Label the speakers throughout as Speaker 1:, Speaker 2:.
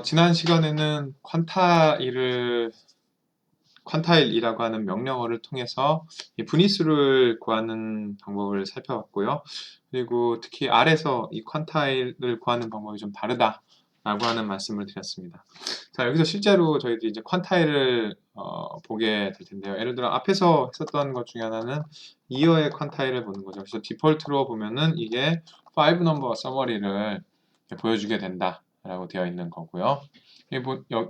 Speaker 1: 지난 시간에는 퀀타일이라고 하는 명령어를 통해서 이 분위수를 구하는 방법을 살펴봤고요. 그리고 특히 R에서 이 퀀타일을 구하는 방법이 좀 다르다라고 하는 말씀을 드렸습니다. 자, 여기서 실제로 저희들이 이제 퀀타일을 보게 될 텐데요. 예를 들어 앞에서 했었던 것 중에 하나는 이어의 퀀타일을 보는 거죠. 그래서 디폴트로 보면은 이게 5 넘버 서머리를 보여주게 된다라고 되어 있는 거고요.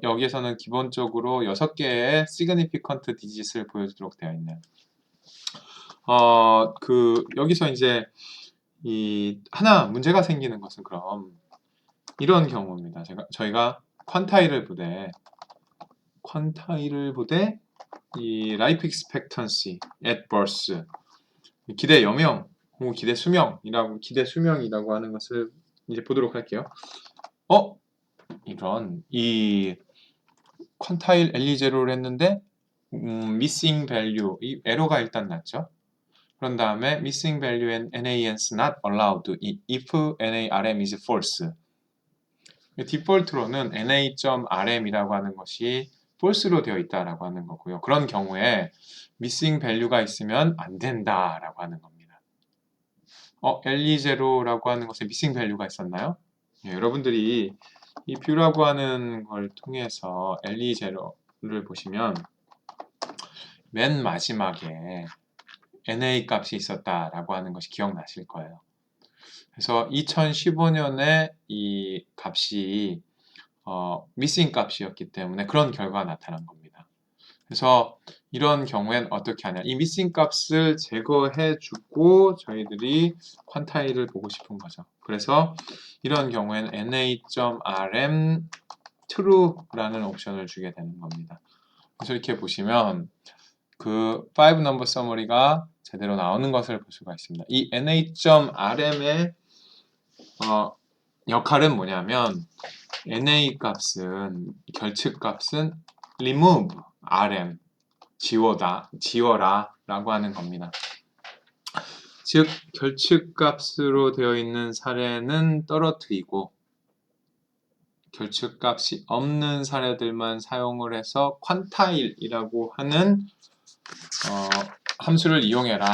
Speaker 1: 여기에서는 기본적으로 6개의 significant digit을 보여주도록 되어 있네요. 여기서 이제 하나 문제가 생기는 것은 그럼 이런 경우입니다. 저희가 퀀타일을 보되 이 life expectancy at birth, 기대 여명 혹은 기대 수명이라고 하는 것을 이제 보도록 할게요. 이 퀀타일 L0를 했는데 missing value, 이 에러가 일단 났죠. 그런 다음에 missing value and NaN's not allowed if NaRm is false. 디폴트로는 na.rm이라고 하는 것이 false로 되어 있다라고 하는 거고요. 그런 경우에 missing value가 있으면 안 된다라고 하는 겁니다. L0라고 하는 것에 missing value가 있었나요? 여러분들이 이 뷰라고 하는 걸 통해서 L0를 보시면 맨 마지막에 NA 값이 있었다라고 하는 것이 기억나실 거예요. 그래서 2015년에 이 값이 missing 값이었기 때문에 그런 결과가 나타난 겁니다. 그래서 이런 경우엔 어떻게 하냐? 이 missing 값을 제거해주고 저희들이 퀀타일을 보고 싶은 거죠. 그래서 이런 경우엔 na.rm true라는 옵션을 주게 되는 겁니다. 그래서 이렇게 보시면 그 5 number summary가 제대로 나오는 것을 볼 수가 있습니다. 이 na.rm의 역할은 뭐냐면 na 값은 결측 값은 remove rm 지워라 라고 하는 겁니다. 즉 결측 값으로 되어 있는 사례는 떨어뜨리고 결측 값이 없는 사례들만 사용을 해서 퀀타일이라고 하는 함수를 이용해라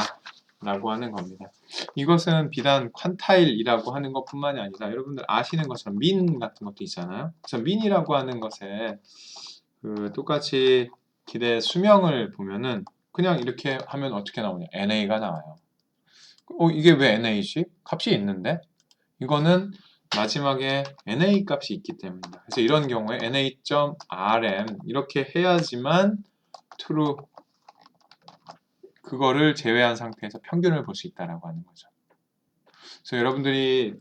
Speaker 1: 라고 하는 겁니다. 이것은 비단 퀀타일이라고 하는 것 뿐만이 아니라 여러분들 아시는 것처럼 min 같은 것도 있잖아요. 그래서 min이라고 하는 것에 똑같이 기대 수명을 보면은 그냥 이렇게 하면 어떻게 나오냐? NA가 나와요. 이게 왜 NA지? 값이 있는데? 이거는 마지막에 NA 값이 있기 때문입니다. 그래서 이런 경우에 na.rm 이렇게 해야지만 true 그거를 제외한 상태에서 평균을 볼 수 있다라고 하는 거죠. 그래서 여러분들이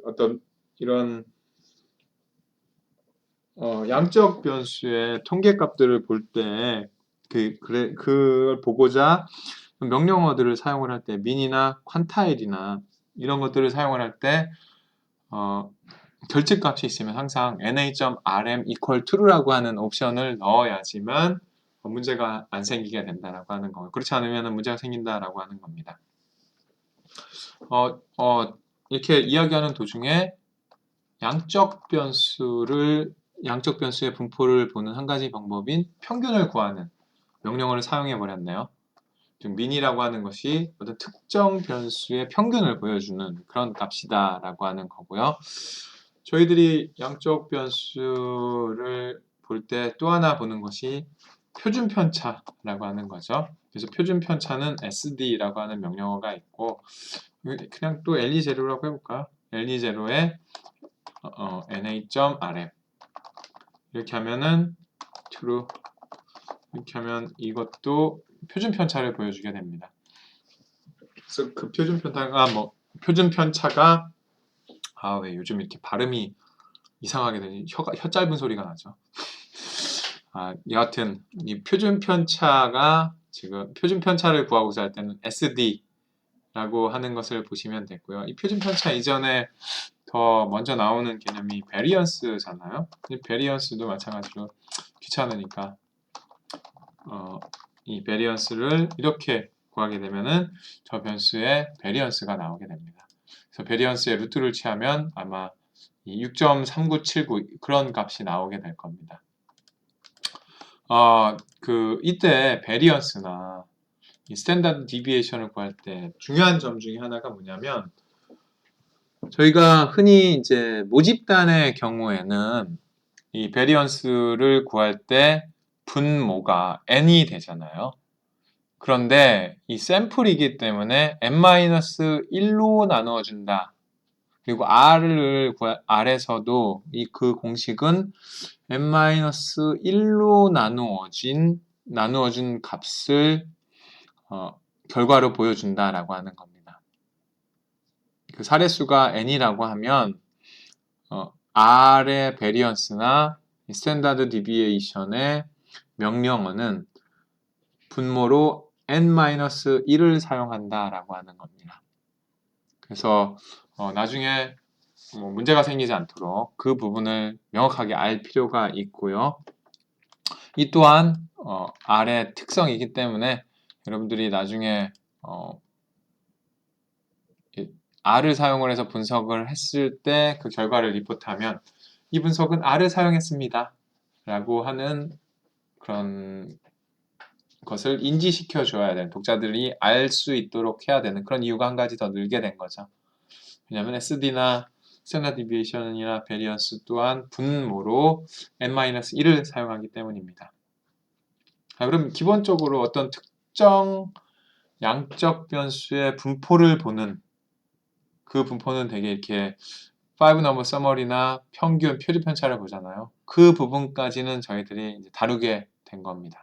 Speaker 1: 어떤 이런 양적 변수의 통계값들을 볼 때 그걸 보고자 명령어들을 사용을 할 때 min이나 퀀타일이나 이런 것들을 사용을 할 때 결측값이 있으면 항상 na.rm equal to라고 하는 옵션을 넣어야지만 문제가 안 생기게 된다라고 하는 거. 그렇지 않으면 문제가 생긴다라고 하는 겁니다. 이렇게 이야기하는 도중에 양적 변수의 분포를 보는 한 가지 방법인 평균을 구하는 명령어를 사용해 버렸네요. min이라고 하는 것이 어떤 특정 변수의 평균을 보여주는 그런 값이다라고 하는 거고요. 저희들이 양적 변수를 볼 때 또 하나 보는 것이 표준 편차라고 하는 거죠. 그래서 표준 편차는 sd라고 하는 명령어가 있고 그냥 또 L2제로라고 해볼까요? L2제로에 na.rm 이렇게 하면은 true 이렇게 하면 이것도 표준 편차를 보여주게 됩니다. 그래서 그 표준 편차가 왜 요즘 이렇게 발음이 이상하게 되니 혀 짧은 소리가 나죠. 여하튼 이 표준 편차가 지금 표준 편차를 구하고자 할 때는 SD라고 하는 것을 보시면 되고요. 이 표준 편차 이전에 더 먼저 나오는 개념이 베리언스잖아요. 이 베리언스도 마찬가지로 귀찮으니까 이 베리언스를 이렇게 구하게 되면은 저 변수의 베리언스가 나오게 됩니다. 그래서 베리언스의 루트를 취하면 아마 6.3979 그런 값이 나오게 될 겁니다. 이때 베리언스나 이 스탠다드 디비에이션을 구할 때 중요한 점 중에 하나가 뭐냐면 저희가 흔히 이제 모집단의 경우에는 이 베리언스를 구할 때 분모가 n이 되잖아요. 그런데 이 샘플이기 때문에 n-1로 나누어 준다. 그리고 R에서도 그 공식은 n-1로 나누어준 값을 결과로 보여준다라고 하는 겁니다. 그 사례수가 n이라고 하면 R의 베리언스나 스탠다드 디비에이션의 명령어는 분모로 n-1을 사용한다라고 하는 겁니다. 그래서 나중에 문제가 생기지 않도록 그 부분을 명확하게 알 필요가 있고요. 이 또한 R의 특성이기 때문에 여러분들이 나중에 R을 사용을 해서 분석을 했을 때 그 결과를 리포트하면 이 분석은 R을 사용했습니다 라고 하는 그런 것을 인지시켜 줘야 되는, 독자들이 알 수 있도록 해야 되는 그런 이유가 한 가지 더 늘게 된 거죠. 왜냐하면 SD나 스탠다드 디비에이션이나 베리언스 또한 분모로 n-1을 사용하기 때문입니다. 그럼 기본적으로 어떤 특정 양적 변수의 분포를 보는 그 분포는 되게 이렇게 5 넘버 서머리나 평균, 표리 편차를 보잖아요. 그 부분까지는 저희들이 이제 다루게 된 겁니다.